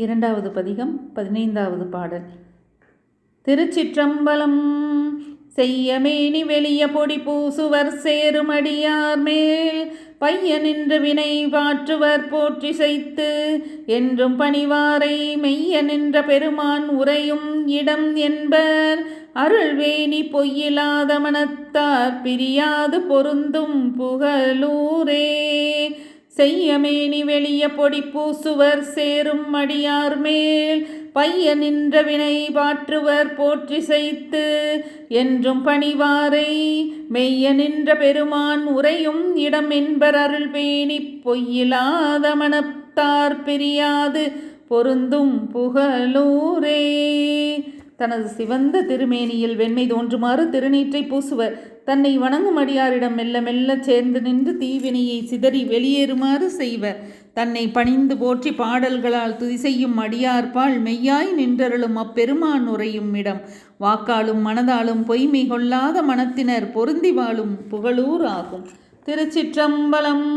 இரண்டாவது பதிகம் 15வது பாடல். திருச்சிற்றம்பலம். செய்யமேனி வெளிய பொடி பூசுவர் சேருமடியார் மேல் பைய நின்று வினை பாற்றுவர் போற்றி செய்து என்றும் பணிவாரை மெய்ய நின்ற பெருமான் உரையும் இடம் என்பர் அருள்வேணி பொய்யிலாத மனத்தார் பிரியாது பொருந்தும் புகழூரே. செய்யமேனி வெளிய பொடி பூசுவர் சேரும் அடியார் மேல் பைய நின்ற வினை பாற்றுவர் போற்றி செய்து என்றும் பணிவாரை மெய்ய நின்ற பெருமான் உரையும் இடம் என்பர் அருள்வேணி பொய்யிலாத மனத்தார் பிரியாது பொருந்தும் புகழூரே. தனது சிவந்த திருமேனியில் வெண்மை தோன்றுமாறு திருநீற்றை பூசுவர் தன்னை வணங்கும் அடியாரிடம் மெல்ல மெல்ல சேர்ந்து நின்று தீவினையை சிதறி வெளியேறுமாறு செய்வர். தன்னை பணிந்து போற்றி பாடல்களால் துதி செய்யும் அடியார்பால் மெய்யாய் நின்றருளும் அப்பெருமான் உரையும் இடம் வாக்காலும் மனதாலும் பொய்மை கொள்ளாத மனத்தினர் பொருந்தி வாழும் புகழூர் ஆகும். திருச்சிற்றம்பலம்.